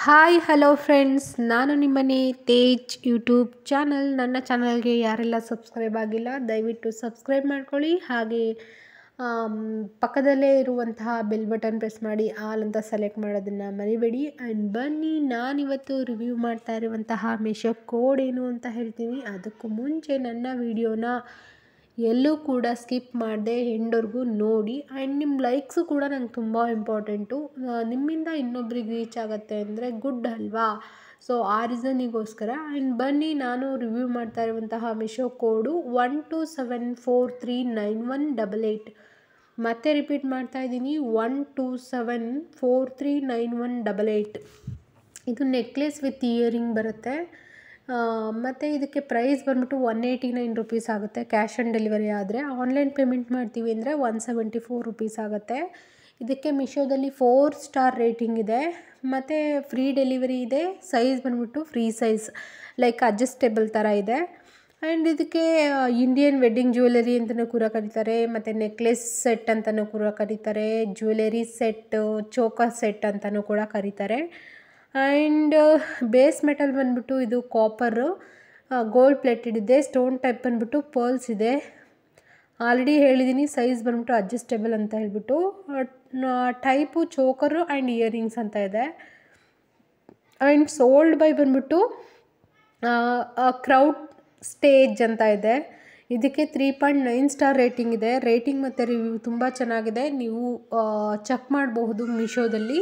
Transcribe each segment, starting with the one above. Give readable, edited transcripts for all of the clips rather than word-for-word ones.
Hi hello friends, ನಾನು ನಿಮ್ಮನೆ Tej YouTube channel. ನನ್ನ ಚಾನಲ್ಗೆ ಯಾರೆಲ್ಲ ಸಬ್ಸ್ಕ್ರೈಬ್ ಆಗಿಲ್ಲ ದಯವಿಟ್ಟು ಸಬ್ಸ್ಕ್ರೈಬ್ ಮಾಡ್ಕೊಳ್ಳಿ. ಹಾಗೆ ಪಕ್ಕದಲ್ಲೇ ಇರುವಂತಹ ಬೆಲ್ ಬಟನ್ ಪ್ರೆಸ್ ಮಾಡಿ ಆಲ್ ಅಂತ ಸೆಲೆಕ್ಟ್ ಮಾಡೋದನ್ನು ಮರಿಬೇಡಿ. ಆ್ಯಂಡ್ ಬನ್ನಿ, ನಾನಿವತ್ತು ರಿವ್ಯೂ ಮಾಡ್ತಾ ಇರುವಂತಹ ಮೆಶೋ ಕೋಡ್ ಏನು ಅಂತ ಹೇಳ್ತೀನಿ. ಅದಕ್ಕೂ ಮುಂಚೆ ನನ್ನ ವಿಡಿಯೋನ ಎಲ್ಲೂ ಕೂಡ ಸ್ಕಿಪ್ ಮಾಡದೆ ಎಂಡ್ವರೆಗೂ ನೋಡಿ. ಆ್ಯಂಡ್ ನಿಮ್ಮ ಲೈಕ್ಸು ಕೂಡ ನಂಗೆ ತುಂಬ ಇಂಪಾರ್ಟೆಂಟು. ನಿಮ್ಮಿಂದ ಇನ್ನೊಬ್ರಿಗೆ ರೀಚ್ ಆಗುತ್ತೆ ಅಂದರೆ ಗುಡ್ ಅಲ್ವಾ? ಸೊ ಆ ರೀಸನಿಗೋಸ್ಕರ. ಆ್ಯಂಡ್ ಬನ್ನಿ, ನಾನು ರಿವ್ಯೂ ಮಾಡ್ತಾ ಇರುವಂತಹ ಮೆಶೋ ಕೋಡು 1274391888. ಮತ್ತೆ ರಿಪೀಟ್ ಮಾಡ್ತಾ ಇದ್ದೀನಿ, 1274391888. ಇದು ನೆಕ್ಲೆಸ್ ವಿತ್ ಇಯರಿಂಗ್ ಬರುತ್ತೆ. ಮತ್ತು ಇದಕ್ಕೆ ಪ್ರೈಸ್ ಬಂದ್ಬಿಟ್ಟು 189 ರುಪೀಸ್ ಆಗುತ್ತೆ ಕ್ಯಾಶ್ ಆನ್ ಡೆಲಿವರಿ ಆದರೆ. ಆನ್ಲೈನ್ ಪೇಮೆಂಟ್ ಮಾಡ್ತೀವಿ ಅಂದರೆ 174 ರುಪೀಸ್ ಆಗುತ್ತೆ. ಇದಕ್ಕೆ ಮಿಶೋದಲ್ಲಿ 4 ಸ್ಟಾರ್ ರೇಟಿಂಗ್ ಇದೆ. ಮತ್ತು ಫ್ರೀ ಡೆಲಿವರಿ ಇದೆ. ಸೈಜ್ ಬಂದ್ಬಿಟ್ಟು ಫ್ರೀ ಸೈಜ್, ಲೈಕ್ ಅಡ್ಜಸ್ಟೇಬಲ್ ಥರ ಇದೆ. ಆ್ಯಂಡ್ ಇದಕ್ಕೆ ಇಂಡಿಯನ್ ವೆಡ್ಡಿಂಗ್ ಜ್ಯುವೆಲರಿ ಅಂತಲೂ ಕೂಡ ಕರೀತಾರೆ, ಮತ್ತು ನೆಕ್ಲೆಸ್ ಸೆಟ್ ಅಂತಲೂ ಕೂಡ ಕರೀತಾರೆ, ಜ್ಯುವೆಲರಿ ಸೆಟ್, ಚೋಕರ್ ಸೆಟ್ ಅಂತಲೂ ಕೂಡ ಕರೀತಾರೆ. ಆ್ಯಂಡ್ ಬೇಸ್ ಮೆಟಲ್ ಬಂದ್ಬಿಟ್ಟು ಇದು ಕಾಪರು, ಗೋಲ್ಡ್ ಪ್ಲೇಟೆಡ್ ಇದೆ. ಸ್ಟೋನ್ ಟೈಪ್ ಬಂದ್ಬಿಟ್ಟು ಪರ್ಲ್ಸ್ ಇದೆ. ಆಲ್ರೆಡಿ ಹೇಳಿದ್ದೀನಿ ಸೈಜ್ ಬಂದ್ಬಿಟ್ಟು ಅಡ್ಜಸ್ಟೇಬಲ್ ಅಂತ ಹೇಳ್ಬಿಟ್ಟು. ಟೈಪು ಚೋಕರು ಆ್ಯಂಡ್ ಇಯರಿಂಗ್ಸ್ ಅಂತ ಇದೆ. ಆ್ಯಂಡ್ ಸೋಲ್ಡ್ ಬೈ ಬಂದ್ಬಿಟ್ಟು ಕ್ರೌಡ್ ಸ್ಟೇಜ್ ಅಂತ ಇದೆ. ಇದಕ್ಕೆ 3.9 ಸ್ಟಾರ್ ರೇಟಿಂಗ್ ಇದೆ. ರೇಟಿಂಗ್ ಮತ್ತು ರಿವ್ಯೂ ತುಂಬ ಚೆನ್ನಾಗಿದೆ, ನೀವು ಚೆಕ್ ಮಾಡಬಹುದು ಮೀಶೋದಲ್ಲಿ.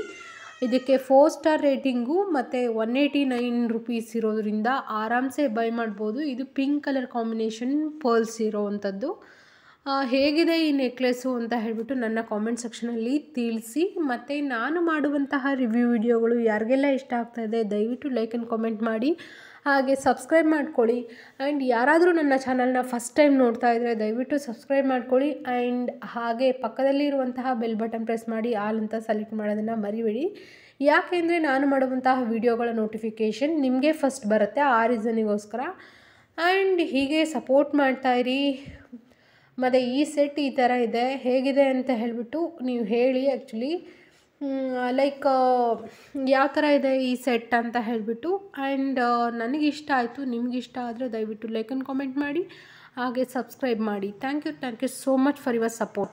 ಇದಕ್ಕೆ 4 ಸ್ಟಾರ್ ರೇಟಿಂಗು ಮತ್ತು 189 ರುಪೀಸ್ ಇರೋದ್ರಿಂದ ಆರಾಮ್ಸೆ ಬೈ ಮಾಡ್ಬೋದು. ಇದು ಪಿಂಕ್ ಕಲರ್ ಕಾಂಬಿನೇಷನ್ ಪರ್ಲ್ಸ್ ಇರೋವಂಥದ್ದು. ಹೇಗಿದೆ ಈ ನೆಕ್ಲೆಸ್ಸು ಅಂತ ಹೇಳ್ಬಿಟ್ಟು ನನ್ನ ಕಾಮೆಂಟ್ ಸೆಕ್ಷನಲ್ಲಿ ತಿಳಿಸಿ. ಮತ್ತು ನಾನು ಮಾಡುವಂತಹ ರಿವ್ಯೂ ವಿಡಿಯೋಗಳು ಯಾರಿಗೆಲ್ಲ ಇಷ್ಟ ಆಗ್ತಾಯಿದೆ ದಯವಿಟ್ಟು ಲೈಕ್ ಆ್ಯಂಡ್ ಕಾಮೆಂಟ್ ಮಾಡಿ. ಹಾಗೆ ಸಬ್ಸ್ಕ್ರೈಬ್ ಮಾಡ್ಕೊಳ್ಳಿ. ಆ್ಯಂಡ್ ಯಾರಾದರೂ ನನ್ನ ಚಾನಲ್ನ ಫಸ್ಟ್ ಟೈಮ್ ನೋಡ್ತಾ ಇದ್ದರೆ ದಯವಿಟ್ಟು ಸಬ್ಸ್ಕ್ರೈಬ್ ಮಾಡ್ಕೊಳ್ಳಿ. ಆ್ಯಂಡ್ ಹಾಗೆ ಪಕ್ಕದಲ್ಲಿ ಇರುವಂತಹ ಬೆಲ್ ಬಟನ್ ಪ್ರೆಸ್ ಮಾಡಿ ಆಲ್ ಅಂತ ಸೆಲೆಕ್ಟ್ ಮಾಡೋದನ್ನು ಮರಿಬೇಡಿ. ಯಾಕೆಂದರೆ ನಾನು ಮಾಡುವಂತಹ ವಿಡಿಯೋಗಳ ನೋಟಿಫಿಕೇಷನ್ ನಿಮಗೆ ಫಸ್ಟ್ ಬರುತ್ತೆ, ಆ ರೀಸನಿಗೋಸ್ಕರ. ಆ್ಯಂಡ್ ಹೀಗೆ ಸಪೋರ್ಟ್ ಮಾಡ್ತಾಯಿರಿ. ಮತ್ತು ಈ ಸೆಟ್ ಈ ಥರ ಇದೆ, ಹೇಗಿದೆ ಅಂತ ಹೇಳಿಬಿಟ್ಟು ನೀವು ಹೇಳಿ. ಆ್ಯಕ್ಚುಲಿ ಲೈಕ್ ಯಾವ ಥರ ಇದೆ ಈ ಸೆಟ್ ಅಂತ ಹೇಳಿಬಿಟ್ಟು. ಆ್ಯಂಡ್ ನನಗಿಷ್ಟ ಆಯಿತು, ನಿಮಗಿಷ್ಟ ಆದರೆ ದಯವಿಟ್ಟು ಲೈಕ್ ಆ್ಯಂಡ್ ಕಾಮೆಂಟ್ ಮಾಡಿ, ಹಾಗೆ ಸಬ್ಸ್ಕ್ರೈಬ್ ಮಾಡಿ. Thank you so much for your support.